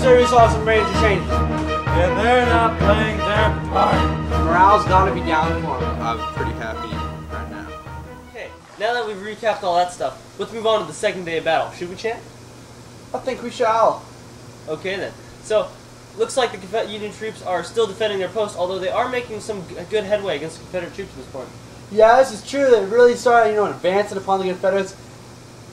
yesterday we saw some major changes. And they're not playing their part. Morale's gotta be down for them. I'm pretty happy right now. Okay, now that we've recapped all that stuff, let's move on to the second day of battle. Should we, Chant? I think we shall. Okay then. So, looks like the Union troops are still defending their post, although they are making some good headway against Confederate troops at this point. Yeah, this is true. They really started, advancing upon the Confederates.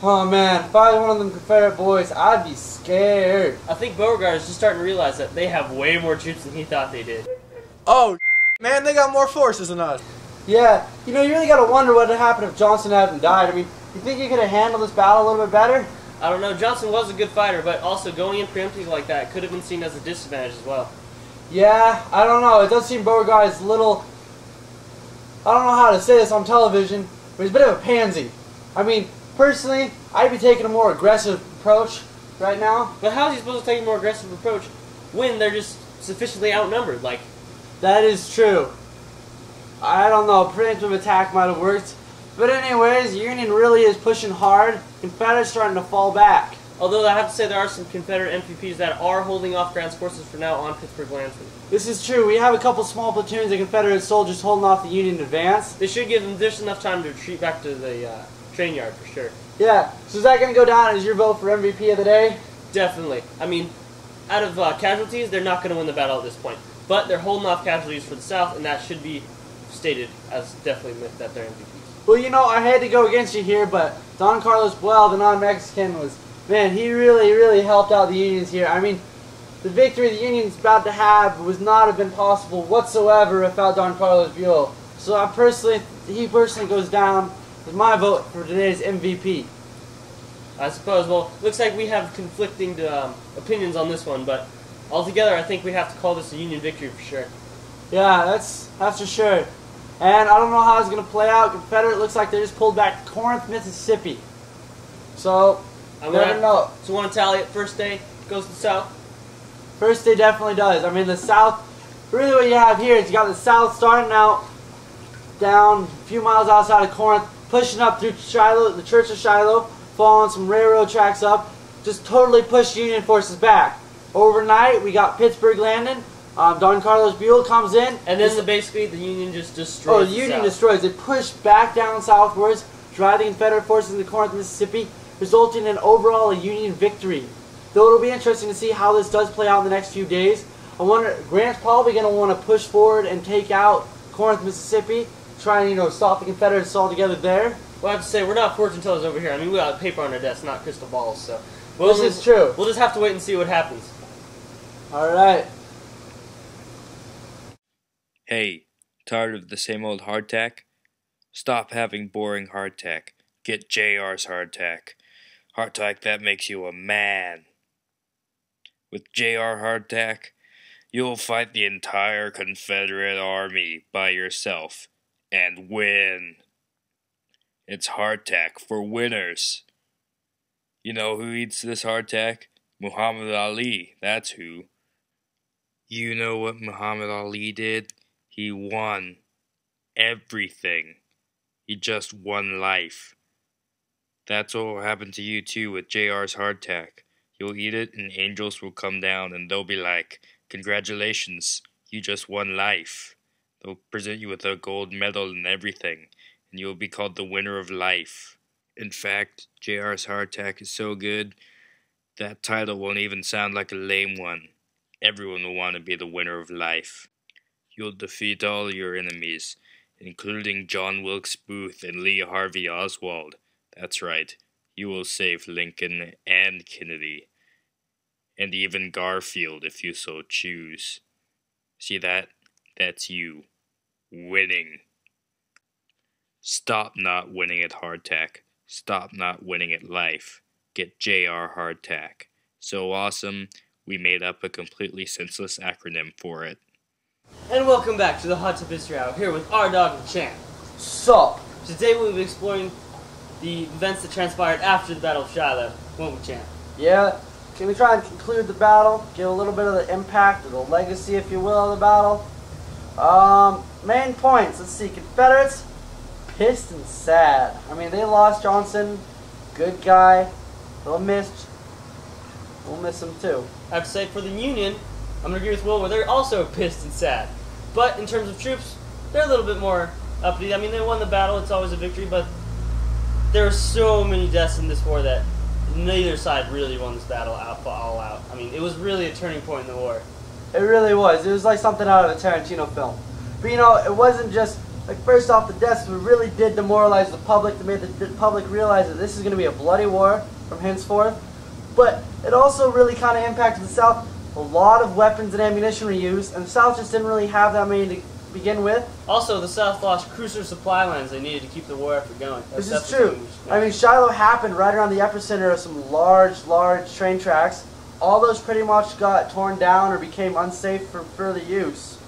Oh man, if I was one of them Confederate boys, I'd be scared. I think Beauregard is just starting to realize that they have way more troops than he thought they did. Oh, man, they got more forces than us. Yeah, you really gotta wonder what would happen if Johnson hadn't died. I mean, you think he could have handled this battle a little bit better? I don't know. Johnson was a good fighter, but also going in preempting like that could have been seen as a disadvantage as well. Yeah, I don't know. It does seem Beauregard is a little... I don't know how to say this on television, but he's a bit of a pansy. I mean, personally, I'd be taking a more aggressive approach right now. But how is he supposed to take a more aggressive approach when they're just sufficiently outnumbered? Like, that is true. I don't know. Preemptive attack might have worked. But anyways, Union really is pushing hard. Confederates starting to fall back. Although I have to say there are some Confederate MPPs that are holding off Grant's forces for now on Pittsburgh Lansing. This is true. We have a couple small platoons of Confederate soldiers holding off the Union advance. They should give them just enough time to retreat back to the train yard for sure. Yeah. So is that going to go down as your vote for MVP of the day? Definitely. I mean, out of casualties, they're not going to win the battle at this point. But they're holding off casualties for the South, and that should be stated as definitely that they're MVPs. Well, I had to go against you here, but Don Carlos Buell, the non-Mexican, man, he really helped out the Unions here. I mean, the victory the Union's about to have would not have been possible whatsoever without Don Carlos Buell. So he personally goes down with my vote for today's MVP. I suppose. Well, looks like we have conflicting opinions on this one, but altogether, I think we have to call this a Union victory for sure. Yeah, that's for sure. And I don't know how it's going to play out. Confederate looks like they just pulled back to Corinth, Mississippi. So, never know. So want to tally it? First day goes to the South? First day definitely does. I mean, the South, really what you have here is you got the South starting out down a few miles outside of Corinth, pushing up through Shiloh, the Church of Shiloh, following some railroad tracks up, just totally pushed Union forces back. Overnight, we got Pittsburgh landing. Don Carlos Buell comes in. And then basically the Union just destroys the Union destroys. They push back down southwards, drive the Confederate forces into Corinth, Mississippi, resulting in overall a Union victory. Though it'll be interesting to see how this does play out in the next few days. I wonder, Grant's probably going to want to push forward and take out Corinth, Mississippi, try and, stop the Confederates altogether there. Well, I have to say, we're not fortune tellers over here. I mean, we got paper on our desk, not crystal balls, so... This is true. We'll just have to wait and see what happens. Alright. Hey, tired of the same old hardtack? Stop having boring hardtack. Get JR's hardtack. Hardtack that makes you a man. With JR hardtack, you'll fight the entire Confederate army by yourself and win. It's hardtack for winners. You know who eats this hardtack? Muhammad Ali, that's who. You know what Muhammad Ali did? He won everything. He just won life. That's what will happen to you too with JR's hardtack. You'll eat it and angels will come down and they'll be like, congratulations, you just won life. They'll present you with a gold medal and everything, and you'll be called the winner of life. In fact, JR's hardtack is so good, that title won't even sound like a lame one. Everyone will want to be the winner of life. You'll defeat all your enemies, including John Wilkes Booth and Lee Harvey Oswald. That's right, you will save Lincoln and Kennedy, and even Garfield if you so choose. See that? That's you. Winning. Stop not winning at hardtack. Stop not winning at life. Get JR hardtack. So awesome, we made up a completely senseless acronym for it. And welcome back to the Hot Tip History Hour, here with our dog and Champ. Sup? Today we'll be exploring the events that transpired after the Battle of Shiloh, won't we, Champ? Yeah. Can we try and conclude the battle? Give a little bit of the impact, or the legacy, if you will, of the battle. Main points. Let's see. Confederates, pissed and sad. I mean, they lost Johnson. Good guy. They'll miss We'll miss him too. I have to say, for the Union, I'm going to agree with Will, where they're also pissed and sad. But in terms of troops, they're a little bit more uppity. I mean, they won the battle, it's always a victory, but there are so many deaths in this war that neither side really won this battle all out. I mean, it was really a turning point in the war. It really was. It was like something out of a Tarantino film. But you know, it wasn't just, like, first off, the deaths really did demoralize the public. They made the public realize that this is going to be a bloody war from henceforth. But it also really kind of impacted the South. A lot of weapons and ammunition were used, and the South just didn't really have that many to begin with. Also, the South lost crucial supply lines they needed to keep the war effort going. This is true. I mean, Shiloh happened right around the epicenter of some large train tracks. All those pretty much got torn down or became unsafe for further use.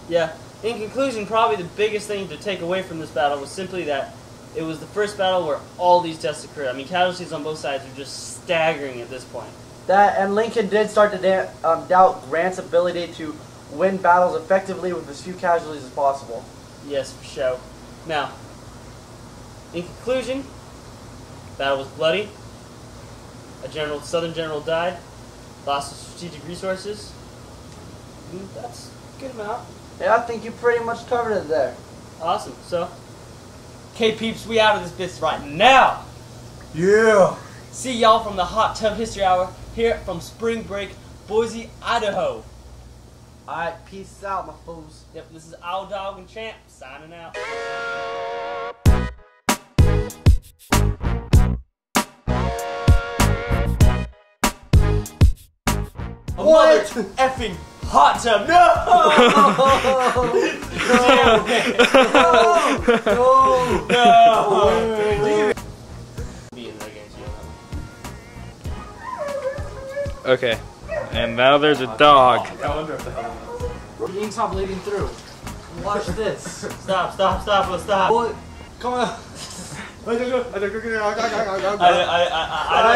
Yeah. In conclusion, probably the biggest thing to take away from this battle was simply that it was the first battle where all these deaths occurred. I mean, casualties on both sides were just staggering at this point. That, and Lincoln did start to doubt Grant's ability to win battles effectively with as few casualties as possible. Yes, for sure. Now, in conclusion, battle was bloody. A Southern general died. Loss of strategic resources. That's a good amount. Yeah, I think you pretty much covered it there. Awesome. So, okay, peeps, we out of this bitch right now. Yeah. See y'all from the Hot Tub History Hour here from Spring Break, Boise, Idaho. Alright, peace out, my fools. Yep, this is Owl Dog and Champ signing out. What? Effing hot tub! No! No! Okay. And now there's a dog. The ink's not bleeding through. Watch this. Stop! What? Come on. I don't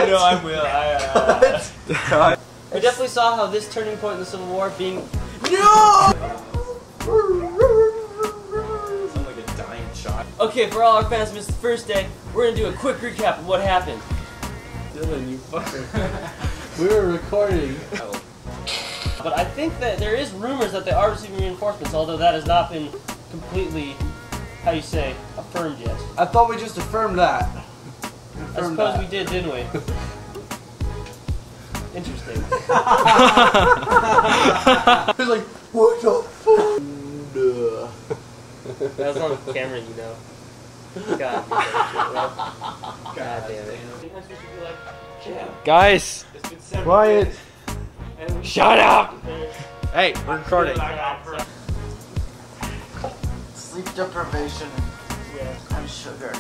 know. I will. We definitely saw how this turning point in the Civil War being Sound like a dying child. okay for all our fans who missed the first day. We're gonna do a quick recap of what happened. Dylan, you fucker. We were recording. But I think that there is rumors that they are receiving reinforcements, although that has not been completely, how you say, affirmed yet. I thought we just affirmed that. I suppose we did, didn't we? Interesting. He's like, what the fuck? That was on camera, you know. God damn it. Guys, Quiet. shut up! Hey, we're recording. Sleep deprivation Yeah. and sugar.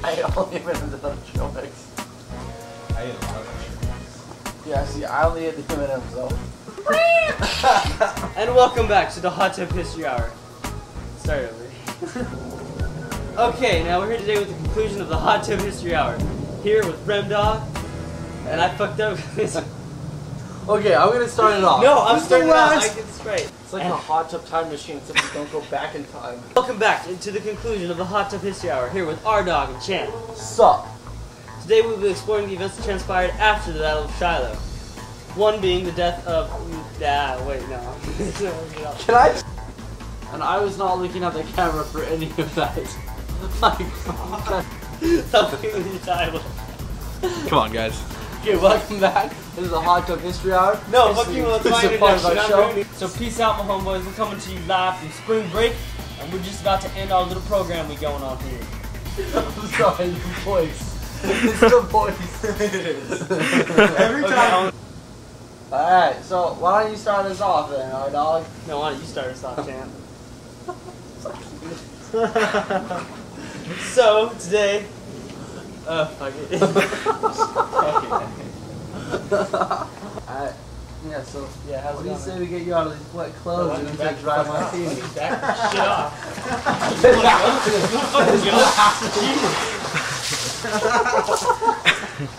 I only went into the tropics. I ate a lot of Yeah, see, I only ate the M&M's though. And welcome back to the Hot Tub History Hour. Start over. Okay, now we're here today with the conclusion of the Hot Tub History Hour. Here with Remdog, and I fucked up this. Okay, I'm gonna start it off. No, I'm starting it out. I last- get this right. It's like a hot tub time machine, except you don't go back in time. Welcome back to the conclusion of the Hot Tub History Hour. Here with R-Dog and Champ. Sup? Today we'll be exploring the events that transpired after the Battle of Shiloh. One being the death of... wait, no. Can I? And I was not looking at the camera for any of that. Come on, guys. Okay, welcome back. This is the Hot Tub History Hour. No, This fuck is- you, that's this my is a part of introduction. our I'm show. ready. So peace out, my homeboys. We're coming to you live from spring break, and we're just about to end our little program we going on here. I'm sorry, your voice. It's the voice. Every time. Alright, so why don't you start us off then, our dog? No, why don't you start us off, Champ? So, today... fuck it. Alright, yeah, so Yeah, how's what it do you going? say we get you out of these wet clothes and then take dry martini? Back the shit off. Fucking go.